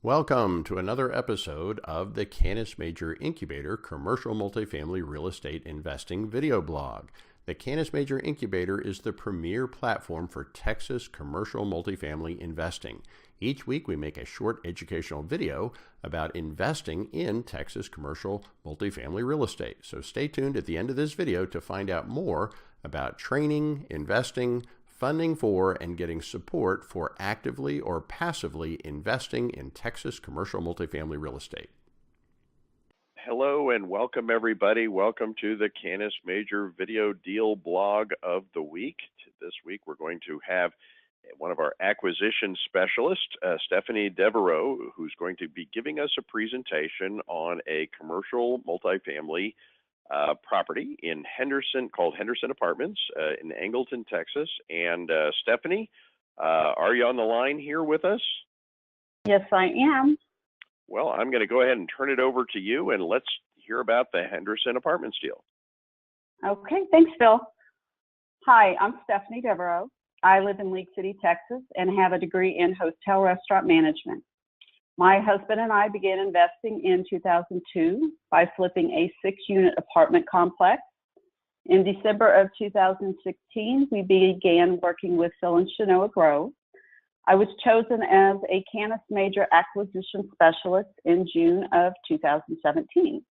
Welcome to another episode of the Canis Major Incubator Commercial Multifamily Real Estate Investing video blog. The Canis Major Incubator is the premier platform for Texas commercial multifamily investing. Each week we make a short educational video about investing in Texas commercial multifamily real estate. So stay tuned at the end of this video to find out more about training, investing, funding for, and getting support for actively or passively investing in Texas commercial multifamily real estate. Hello and welcome everybody. Welcome to the Canis Major Video Deal Blog of the Week. This week we're going to have one of our acquisition specialists, Stephanie Devereaux, who's going to be giving us a presentation on a commercial multifamily property in Henderson called Henderson Apartments in Angleton, Texas. And Stephanie, are you on the line here with us? Yes, I am. Well, I'm going to go ahead and turn it over to you, and let's hear about the Henderson Apartments deal. Okay, thanks, Phil. Hi, I'm Stephanie Devereaux. I live in League City, Texas, and have a degree in hotel restaurant management. My husband and I began investing in 2002 by flipping a 6-unit apartment complex. In December of 2016, we began working with Phil and Shanoa Grove. I was chosen as a Canis Major Acquisition Specialist in June of 2017.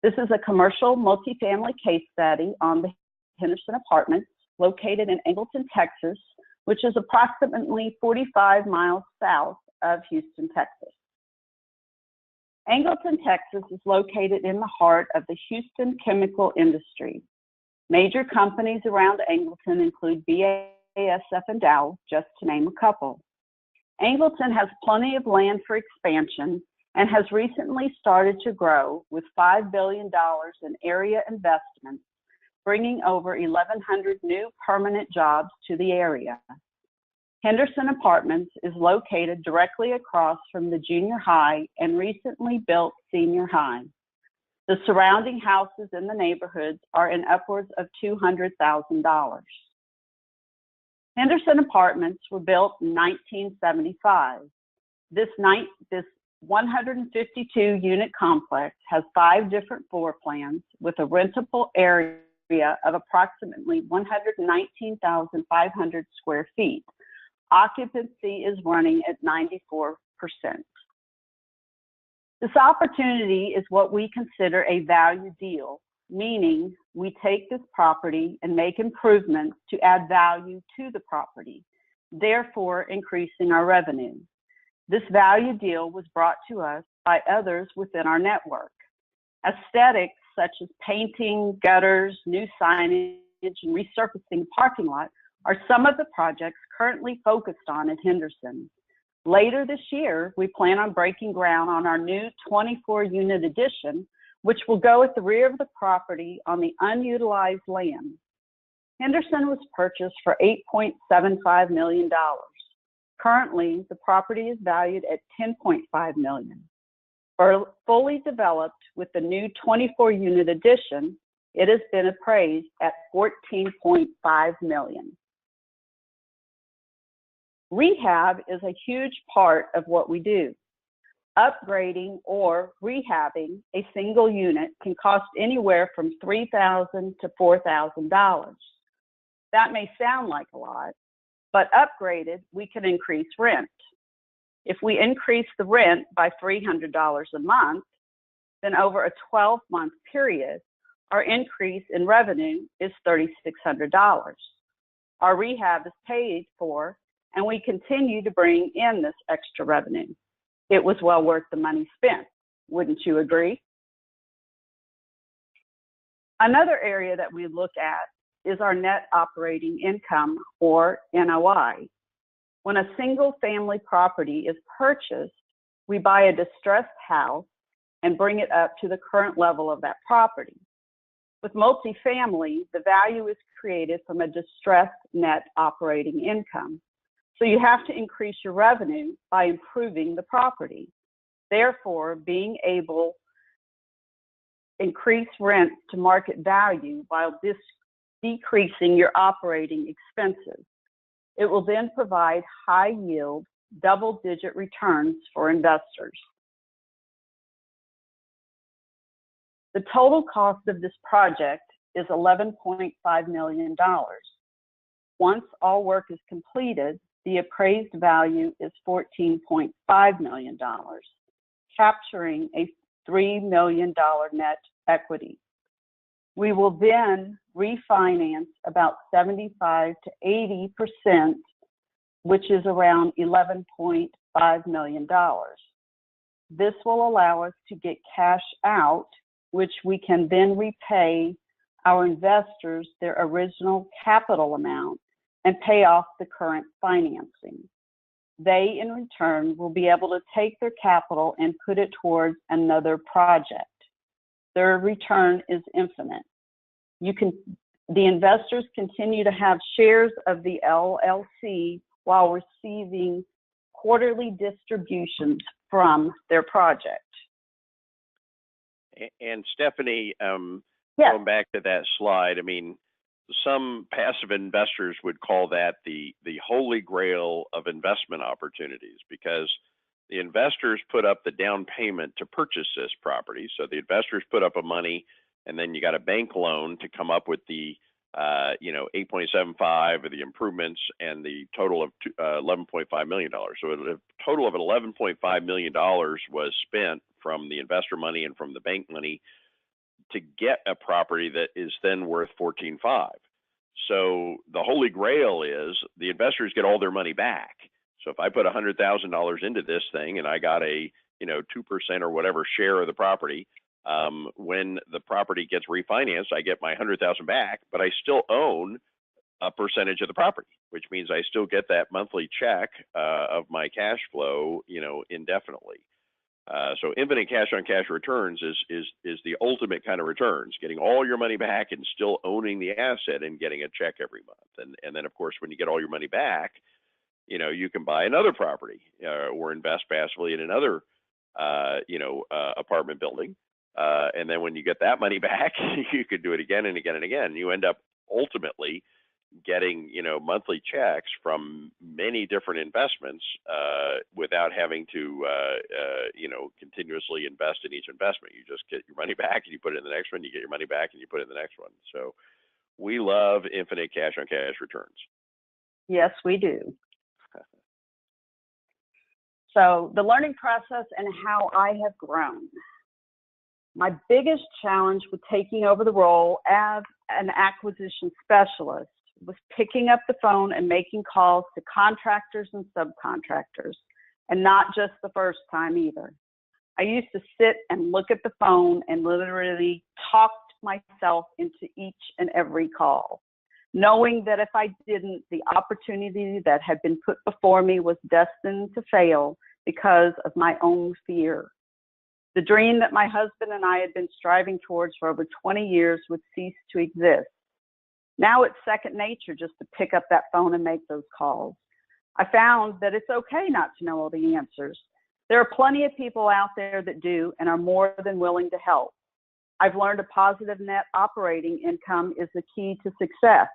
This is a commercial multifamily case study on the Henderson Apartments located in Angleton, Texas, which is approximately 45 miles south of Houston, Texas. Angleton, Texas is located in the heart of the Houston chemical industry. Major companies around Angleton include BASF and Dow, just to name a couple. Angleton has plenty of land for expansion and has recently started to grow with $5 billion in area investments, bringing over 1,100 new permanent jobs to the area. Henderson Apartments is located directly across from the junior high and recently built senior high. The surrounding houses in the neighborhoods are in upwards of $200,000. Henderson Apartments were built in 1975. This 152-unit complex has 5 different floor plans with a rentable area of approximately 119,500 square feet. Occupancy is running at 94%. This opportunity is what we consider a value deal, meaning we take this property and make improvements to add value to the property, therefore increasing our revenue. This value deal was brought to us by others within our network. Aesthetics such as painting, gutters, new signage, and resurfacing parking lot are some of the projects currently focused on at Henderson. Later this year, we plan on breaking ground on our new 24-unit addition, which will go at the rear of the property on the unutilized land. Henderson was purchased for $8.75 million. Currently, the property is valued at $10.5 million. Fully developed with the new 24-unit addition, it has been appraised at $14.5 million. Rehab is a huge part of what we do. Upgrading or rehabbing a single unit can cost anywhere from $3,000 to $4,000. That may sound like a lot, but upgraded, we can increase rent. If we increase the rent by $300 a month, then over a 12-month period, our increase in revenue is $3,600. Our rehab is paid for, and we continue to bring in this extra revenue. It was well worth the money spent. Wouldn't you agree? Another area that we look at is our net operating income, or NOI. When a single family property is purchased, we buy a distressed house and bring it up to the current level of that property. With multifamily, the value is created from a distressed net operating income. So you have to increase your revenue by improving the property. Therefore, being able to increase rent to market value while decreasing your operating expenses. It will then provide high yield double-digit returns for investors. The total cost of this project is $11.5 million. Once all work is completed, the appraised value is $14.5 million, capturing a $3 million net equity. We will then refinance about 75 to 80%, which is around $11.5 million. This will allow us to get cash out, which we can then repay our investors their original capital amount and pay off the current financing. They, in return, will be able to take their capital and put it towards another project. Their return is infinite. The investors continue to have shares of the LLC while receiving quarterly distributions from their project. And Stephanie, Yes. going back to that slide, I mean, some passive investors would call that the holy grail of investment opportunities, because the investors put up the down payment to purchase this property. So the investors put up a money, and then you got a bank loan to come up with the 8.75 of the improvements and the total of $11.5 million. So a total of $11.5 million was spent from the investor money and from the bank money to get a property that is then worth $14.5. So the holy grail is the investors get all their money back. So if I put $100,000 into this thing and I got a 2% or whatever share of the property, when the property gets refinanced, I get my $100,000 back, but I still own a percentage of the property, which means I still get that monthly check of my cash flow, indefinitely. So infinite cash on cash returns is the ultimate kind of returns, getting all your money back and still owning the asset and getting a check every month. And then of course, when you get all your money back, you can buy another property or invest passively in another, apartment building. And then when you get that money back, you could do it again and again and again. You end up ultimately getting, monthly checks from many different investments without having to, continuously invest in each investment. You just get your money back and you put it in the next one, you get your money back and you put it in the next one. So we love infinite cash on cash returns. Yes, we do. So the learning process and how I have grown. My biggest challenge with taking over the role as an acquisition specialist was picking up the phone and making calls to contractors and subcontractors, and not just the first time either. I used to sit and look at the phone and literally talk myself into each and every call, knowing that if I didn't, the opportunity that had been put before me was destined to fail because of my own fear. The dream that my husband and I had been striving towards for over 20 years would cease to exist. Now it's second nature just to pick up that phone and make those calls. I found that it's okay not to know all the answers. There are plenty of people out there that do and are more than willing to help. I've learned a positive net operating income is the key to success.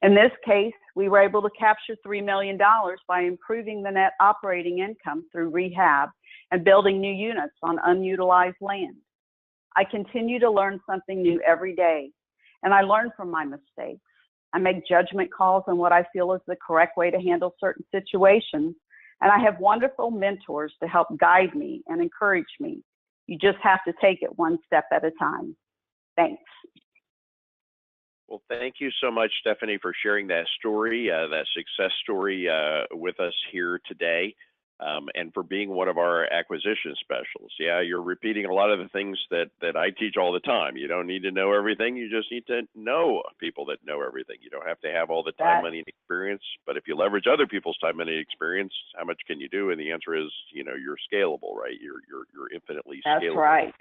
In this case, we were able to capture $3 million by improving the net operating income through rehab and building new units on unutilized land. I continue to learn something new every day, and I learn from my mistakes. I make judgment calls on what I feel is the correct way to handle certain situations, and I have wonderful mentors to help guide me and encourage me. You just have to take it one step at a time. Thanks. Well, thank you so much, Stephanie, for sharing that story, that success story with us here today, and for being one of our acquisition specialists. Yeah, you're repeating a lot of the things that I teach all the time. You don't need to know everything. You just need to know people that know everything. You don't have to have all the time, money, and experience. But if you leverage other people's time, money, and experience, how much can you do? And the answer is, you're scalable, right? You're infinitely scalable. That's right.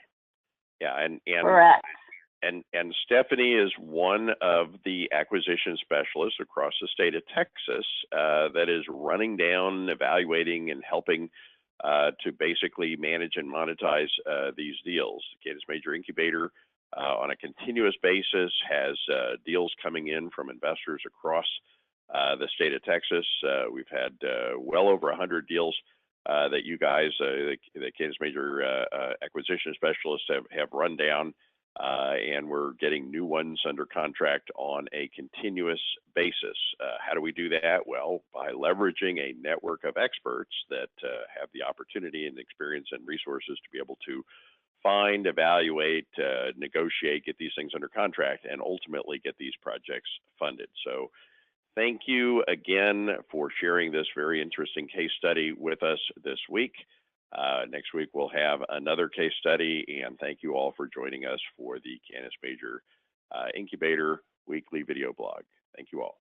Yeah, and correct. And Stephanie is one of the acquisition specialists across the state of Texas that is running down, evaluating, and helping to basically manage and monetize these deals. The Kansas Major Incubator on a continuous basis has deals coming in from investors across the state of Texas. We've had well over 100 deals that you guys, the Kansas Major acquisition specialists, have run down, and we're getting new ones under contract on a continuous basis. How do we do that? Well, by leveraging a network of experts that have the opportunity and experience and resources to be able to find, evaluate, negotiate, get these things under contract, and ultimately get these projects funded. So thank you again for sharing this very interesting case study with us this week. Next week we'll have another case study, and thank you all for joining us for the Canis Major Incubator weekly video blog. Thank you all.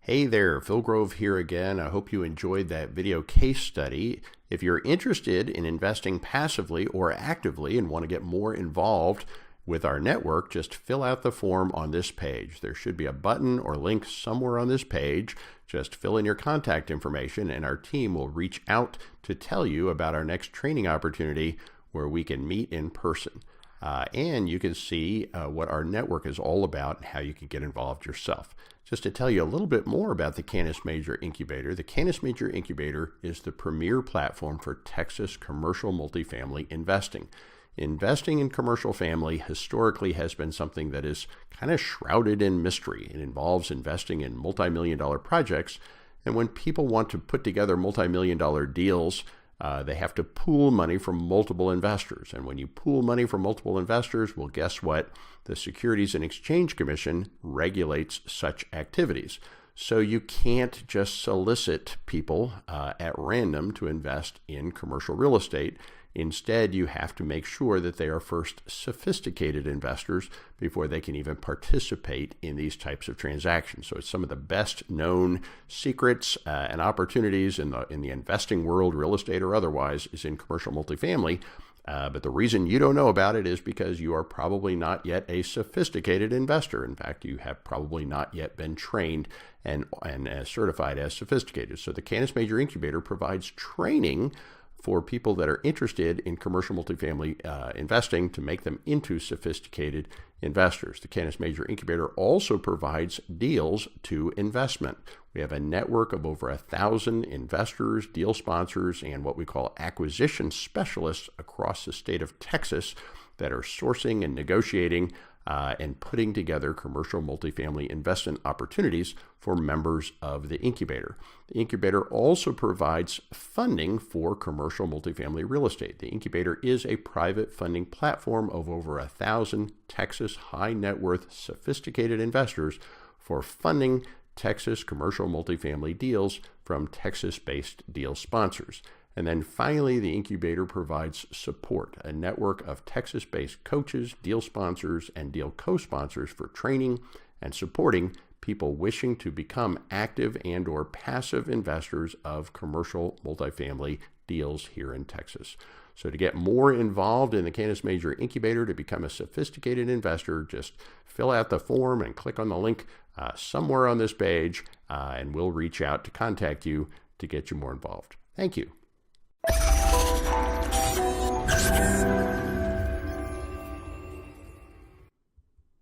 Hey there, Phil Grove here again. I hope you enjoyed that video case study. If you're interested in investing passively or actively and want to get more involved with our network, just fill out the form on this page. There should be a button or link somewhere on this page. Just fill in your contact information and our team will reach out to tell you about our next training opportunity where we can meet in person. And you can see what our network is all about and how you can get involved yourself. Just to tell you a little bit more about the Canis Major Incubator, the Canis Major Incubator is the premier platform for Texas commercial multifamily investing. Investing in commercial family historically has been something that is kind of shrouded in mystery. It involves investing in multi-million-dollar projects, and when people want to put together multi-million-dollar deals, they have to pool money from multiple investors. And when you pool money from multiple investors, well, guess what? The Securities and Exchange Commission regulates such activities. So you can't just solicit people at random to invest in commercial real estate. Instead, you have to make sure that they are first sophisticated investors before they can even participate in these types of transactions. So it's some of the best known secrets and opportunities in the investing world, real estate or otherwise, is in commercial multifamily. But the reason you don't know about it is because you are probably not yet a sophisticated investor. In fact, you have probably not yet been trained and certified as sophisticated. So the Canis Major Incubator provides training for people that are interested in commercial multifamily investing to make them into sophisticated investors. The Canis Major Incubator also provides deals to investment. We have a network of over 1,000 investors, deal sponsors, and what we call acquisition specialists across the state of Texas that are sourcing and negotiating and putting together commercial multifamily investment opportunities for members of the incubator. The incubator also provides funding for commercial multifamily real estate. The incubator is a private funding platform of over 1,000 Texas high net worth sophisticated investors for funding Texas commercial multifamily deals from Texas-based deal sponsors. And then finally, the incubator provides support, a network of Texas-based coaches, deal sponsors, and deal co-sponsors for training and supporting people wishing to become active and or passive investors of commercial multifamily deals here in Texas. So to get more involved in the Canis Major Incubator, to become a sophisticated investor, just fill out the form and click on the link somewhere on this page, and we'll reach out to contact you to get you more involved. Thank you.